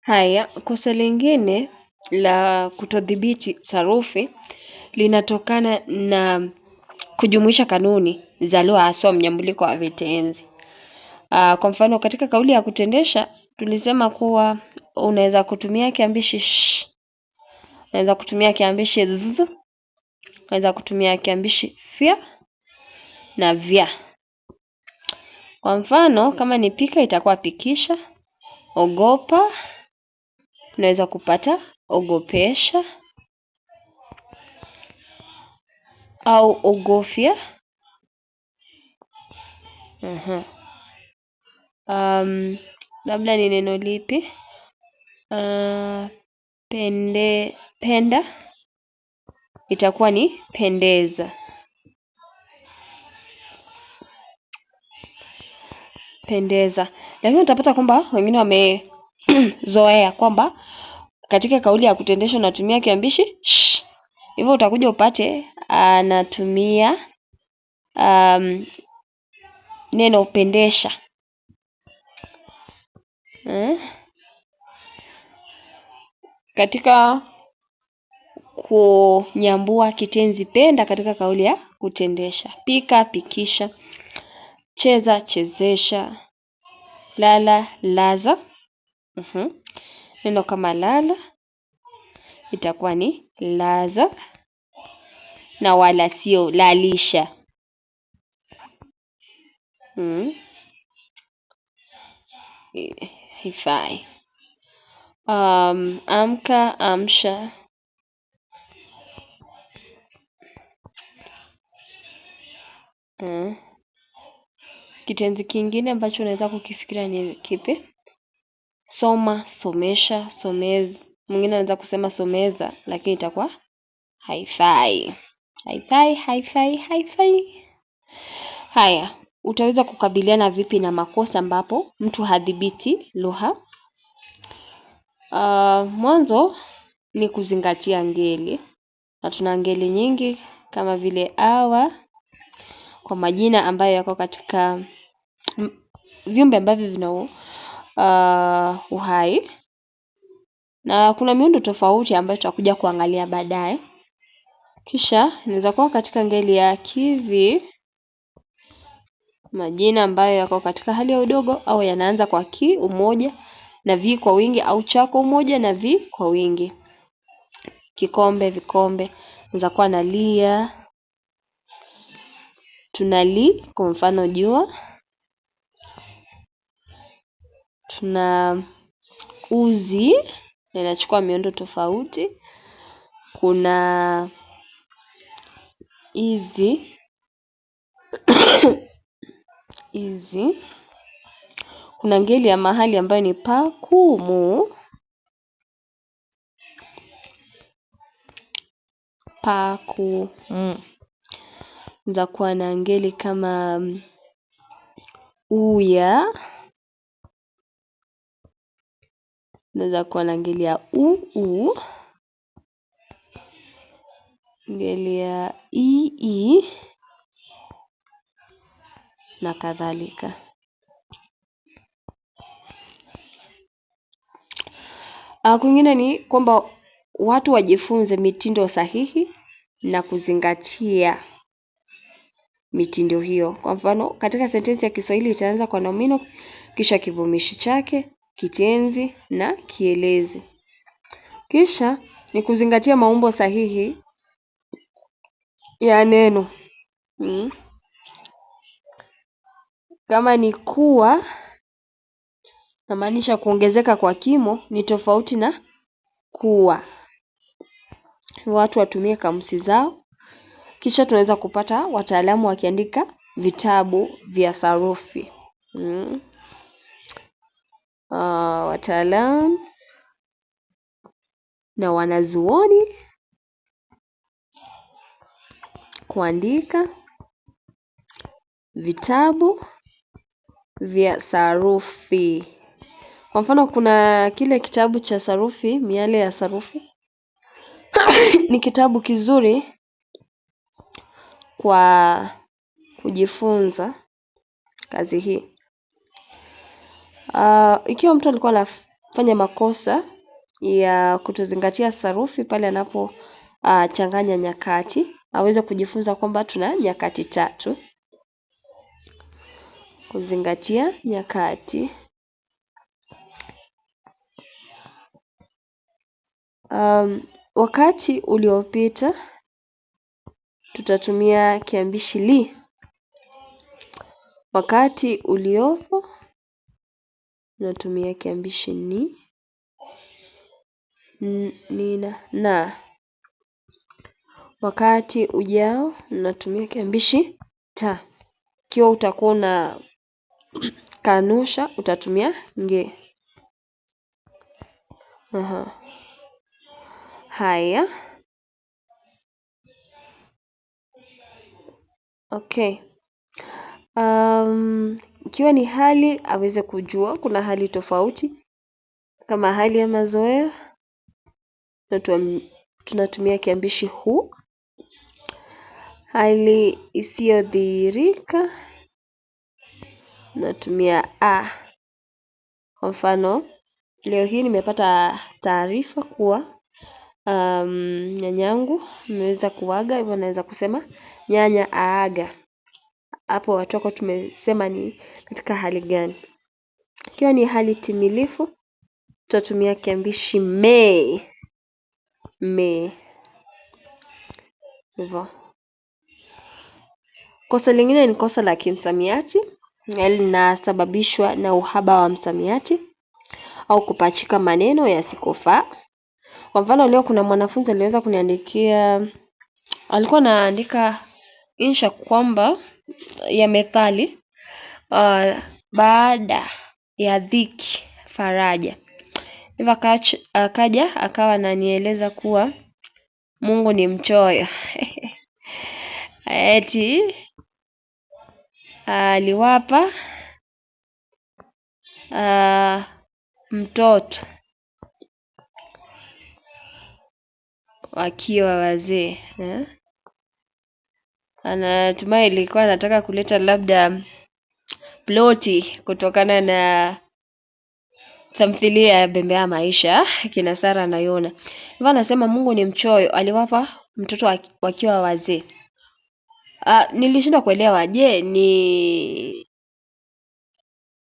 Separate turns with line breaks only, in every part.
Haya, kosa lingine la kutodhibiti sarufi linatokana na kujumuisha kanuni za lugha haswa mnyambuliko wa vitenzi. Kwa mfano katika kauli ya kutendesha tulisema kuwa unaweza kutumia kiambishi sh, unaweza kutumia kiambishi z, unaweza kutumia kiambishi fya na vya. Kwa mfano kama ni pika itakuwa pikisha, ogopa unaweza kupata ogopesha au ogofya. Labda ni neno lipi? Penda itakuwa ni pendeza. Pendeza. Lakini utapata kwamba wengine wamezoea kwamba katika kauli ya kutendesha unatumia kiambishi sh. Hivyo utakuja upate anatumia neno pendesha. Katika kunyambua kitenzi penda katika kauli ya kutendesha. Pika, pikisha. Cheza, chezesha. Lala, laza. Neno kama lala itakuwa ni laza na wala sio lalisha. Haifai. Amka, amsha. Kitenzi kingine ambacho unaweza kukifikiria ni kipi? Soma, somesha, someza. Mwingine anaweza kusema someza lakini itakuwa haifai. Haifai. Haya, utaweza kukabiliana vipi na makosa ambapo mtu hadhibiti lugha? Mwanzo ni kuzingatia ngeli. Na tuna ngeli nyingi kama vile awa kwa majina ambayo yako katika viumbe ambavyo vina uhai. Na kuna miundo tofauti ambayo tutakuja kuangalia baadaye. Kisha inaweza kuwa katika ngeli ya kivi, majina ambayo yako katika hali ya udogo au yanaanza kwa ki umoja na vi kwa wingi au cha kwa umoja na vi kwa wingi. Kikombe, vikombe, inaweza kuwa na lia, tunali kwa mfano jua, tuna uzi na inachukua miundo tofauti. Kuna izi kuna ngeli ya mahali ambayo ni pakumu, inaweza kuwa na ngeli kama uya, inaweza kuwa na ngeli ya ngeli ya ii na kadhalika. Kwingine ni kwamba watu wajifunze mitindo sahihi na kuzingatia mitindo hiyo. Kwa mfano katika sentensi ya Kiswahili itaanza kwa nomino kisha kivumishi chake, kitenzi na kielezi. Kisha ni kuzingatia maumbo sahihi ya neno. Kama ni kuwa namaanisha kuongezeka kwa kimo ni tofauti na kuwa. Watu watumie kamusi zao. Kisha tunaweza kupata wataalamu wakiandika vitabu vya sarufi. Wataalamu na wanazuoni kuandika vitabu vya sarufi. Kwa mfano kuna kile kitabu cha sarufi, miale ya sarufi. Ni kitabu kizuri kwa kujifunza kazi hii. Ikiwa mtu alikuwa fanya makosa ya kutozingatia sarufi pale anapo changanya nyakati, aweze kujifunza kwamba tuna nyakati tatu. Kuzingatia nyakati. Wakati uliopita tutatumia kiambishi li. Wakati uliopo natumia kiambishi ni, nina, na. Wakati ujao natumia kiambishi ta. Ikiwa utakuwa na kanusha utatumia nge. Haya. Okay. Ikiwa ni hali aweze kujua kuna hali tofauti. Kama hali ya mazoea tunatumia kiambishi hu. Hali isiyodhihirika natumia a. Kwa mfano, leo hii nimepata taarifa kuwa nyanyangu ameweza kuaga, hivyo naweza kusema nyanya aaga. Hapo watoka tumesema ni katika hali gani. Ikiwa ni hali timilifu tutatumia kiambishi may. Hivyo. Kosa lingine ni kosa la kimsamiati, linasababishwa na uhaba wa msamiati au kupachika maneno yasikofaa. Kwa mfano, leo kuna mwanafunzi aliweza kuniandikia, alikuwa anaandika insha kwamba ya methali, baada ya dhiki faraja. Hivyo akaja akawa ananieleza kuwa Mungu ni mchoyo. Eti aliwapa mtoto wakiwa wazee. Anatumai ilikuwa anataka kuleta labda ploti kutokana na tamthilia ya Bembea Maisha kina Sara na Yona. Hivyo anasema Mungu ni mchoyo, aliwapa mtoto wakiwa wazee. Nilishindwa kuelewa, je,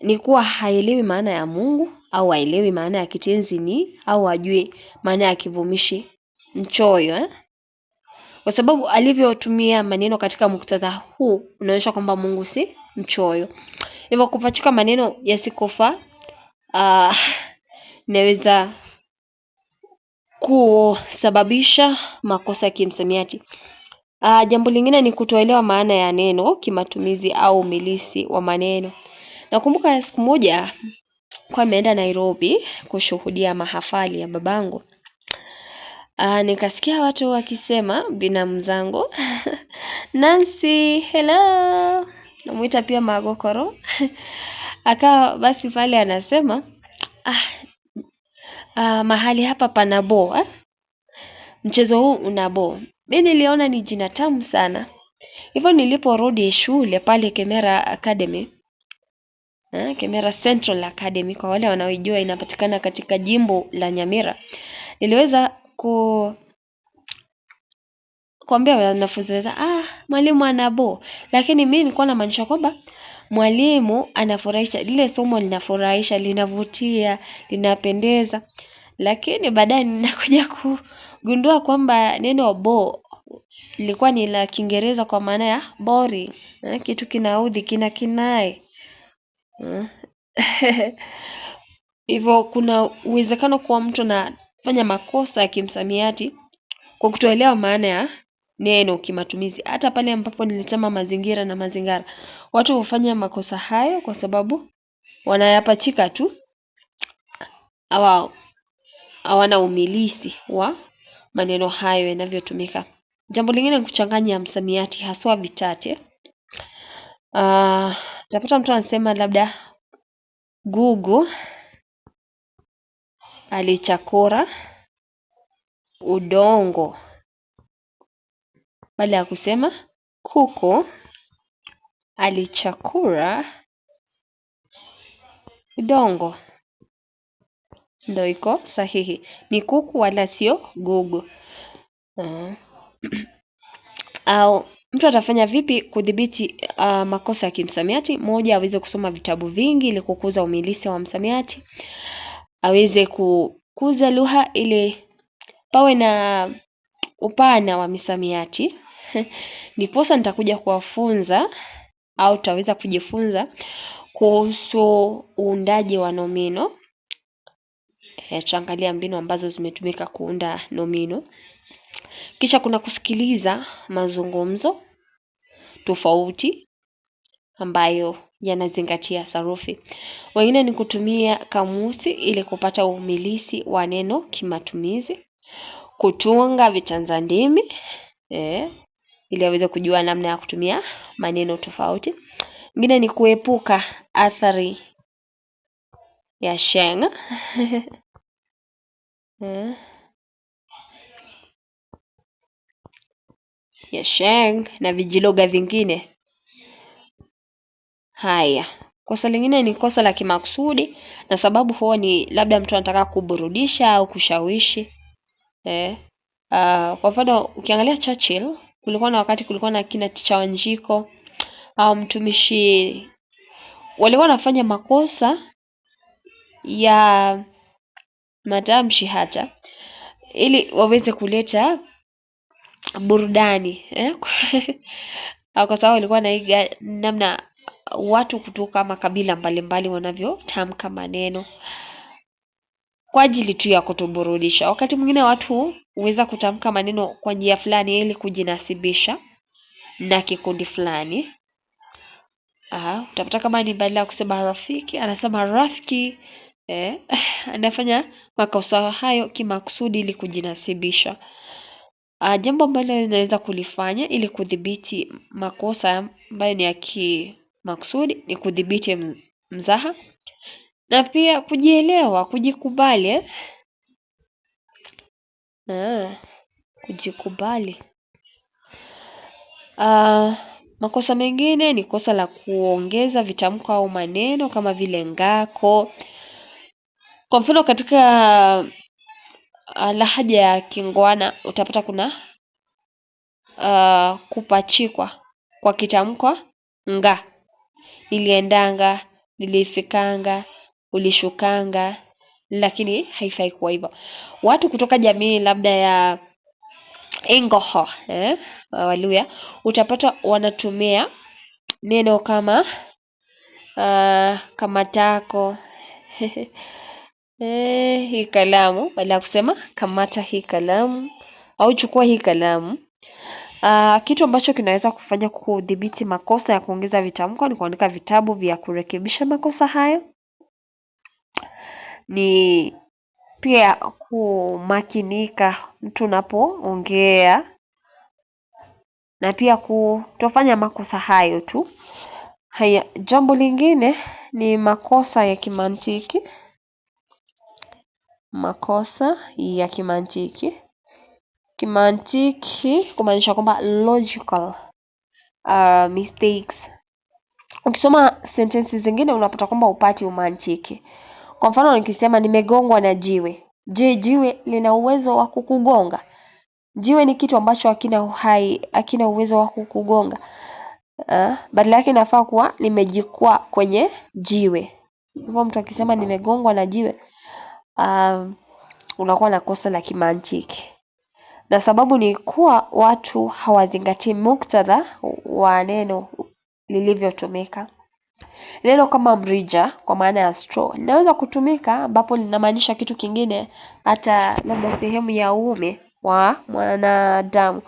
ni kuwa haelewi maana ya Mungu au haelewi maana ya kitenzi ni, au hajui maana ya kivumishi mchoyo. Kwa sababu alivyotumia maneno katika muktadha huu unaonyesha kwamba Mungu si mchoyo. Hivyo kupachika maneno yasikofaa inaweza kusababisha makosa ya kimsamiati. Jambo lingine ni kutoelewa maana ya neno kimatumizi au umilisi wa maneno. Nakumbuka siku moja kwa nimeenda Nairobi kushuhudia mahafali ya babangu. Nikasikia watu wakisema binamu zangu Nancy, hello. Namuita pia Magokoro. Akawa basi pale anasema mahali hapa pana bo. Mchezo huu una bo. Mimi niliona ni jina tamu sana. Hivyo niliporudi shule pale Kemera Academy, Kemera Central Academy kwa wale wanaoijua inapatikana katika jimbo la Nyamira. Niliweza kuambia wanafunzi wenzangu, mwalimu ana bo. Lakini mimi nilikuwa namaanisha kwamba mwalimu anafurahisha, lile somo linafurahisha, linavutia, linapendeza. Lakini baadaye ninakuja kugundua kwamba neno bo lilikuwa ni la Kiingereza kwa maana ya boring. Kitu kinaudhi, kinai. Hivyo kuna uwezekano kuwa mtu anafanya makosa ya kimsamiati kwa kutoelewa maana ya neno kimatumizi. Hata pale ambapo nilisema mazingira na mazingara, watu hufanya makosa hayo kwa sababu wanayapachika tu, hawana umilisi wa maneno hayo yanavyotumika. Jambo lingine ni kuchanganya msamiati haswa vitate. Utapata mtu anasema labda Gugu alichakura udongo, badala ya kusema kuku alichakura udongo. ndio iko sahihi. Ni kuku wala sio gugu. Au mtu atafanya vipi kudhibiti makosa ya kimsamiati? Moja, aweze kusoma vitabu vingi ili kukuza umilisi wa msamiati. Aweze kukuza lugha ili pawe na upana wa misamiati. Ndiposa nitakuja kuwafunza au tutaweza kujifunza kuhusu uundaji wa nomino. Tutaangalia mbinu ambazo zimetumika kuunda nomino. Kisha kuna kusikiliza mazungumzo tofauti ambayo yanazingatia sarufi. Wengine ni kutumia kamusi ili kupata umilisi wa neno kimatumizi. Kutunga vitanza ndimi ili aweze kujua namna ya kutumia maneno tofauti. Wengine ni kuepuka athari ya sheng ya sheng na vijiloga vingine. Haya, kosa lingine ni kosa la kimakusudi, na sababu huwa ni labda mtu anataka kuburudisha au kushawishi. Kwa mfano ukiangalia Churchill, kulikuwa na wakati kulikuwa na kina Ticha Wanjiko au mtumishi, walikuwa wanafanya makosa ya matamshi hata ili waweze kuleta burudani kwa sababu walikuwa naiga namna watu kutoka makabila mbalimbali wanavyotamka maneno kwa ajili tu ya kutuburudisha. Wakati mwingine watu huweza kutamka maneno kwa njia fulani ili kujinasibisha na kikundi fulani. Utapata kama ni badala ya kusema rafiki anasema rafiki. Anafanya makosa hayo kimakusudi ili kujinasibisha. Jambo ambalo linaweza kulifanya ili kudhibiti makosa ambayo ni ya kimakusudi ni kudhibiti mzaha na pia kujielewa, kujikubali. Kujikubali. Makosa mengine ni kosa la kuongeza vitamko au maneno kama vile ngako. Kwa mfano katika lahaja ya Kingwana utapata kuna kupachikwa kwa kitamko nga. Niliendanga, nilifikanga, ulishukanga, lakini haifai kuwa hivyo. Watu kutoka jamii labda ya Engoho, Waluya, utapata wanatumia neno kama kamatako, hii kalamu, badala ya kusema kamata hii kalamu au chukua hii kalamu. Kitu ambacho kinaweza kufanya kudhibiti makosa ya kuongeza vitamko ni kuandika vitabu vya kurekebisha makosa hayo. Ni pia kumakinika mtu unapoongea na pia kutofanya makosa hayo tu. Haya, jambo lingine ni makosa ya kimantiki. Makosa ya kimantiki. Kimantiki kumaanisha kwamba logical mistakes. Ukisoma sentences zingine unapata kwamba hupati umantiki. Kwa mfano nikisema nimegongwa na jiwe. Je, jiwe lina uwezo wa kukugonga? Jiwe ni kitu ambacho hakina uhai, hakina uwezo wa kukugonga. Badala yake inafaa kuwa nimejikwaa kwenye jiwe. Hivyo mtu akisema nimegongwa na jiwe, unakuwa na kosa la kimantiki. Na sababu ni kuwa watu hawazingatii muktadha wa neno lilivyotumika. Neno kama mrija kwa maana ya straw linaweza kutumika ambapo linamaanisha kitu kingine, hata labda sehemu ya uume wa mwanadamu.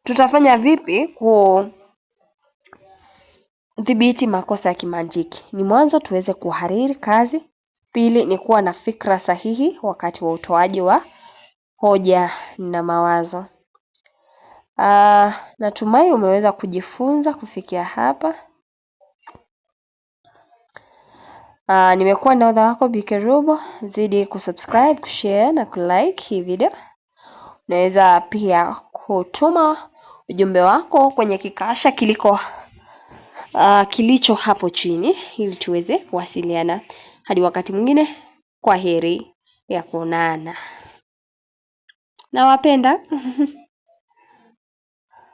Tutafanya vipi kudhibiti makosa ya kimantiki? Ni mwanzo tuweze kuhariri kazi. Pili ni kuwa na fikra sahihi wakati wa utoaji wa hoja na mawazo. Natumai umeweza kujifunza kufikia hapa. Nimekuwa nahodha wako Bi Kerubo. Zidi kusubscribe, kushare na kulike hii video. Unaweza pia kutuma ujumbe wako kwenye kikasha kiliko kilicho hapo chini ili tuweze kuwasiliana. Hadi wakati mwingine, kwa heri ya kuonana. Nawapenda.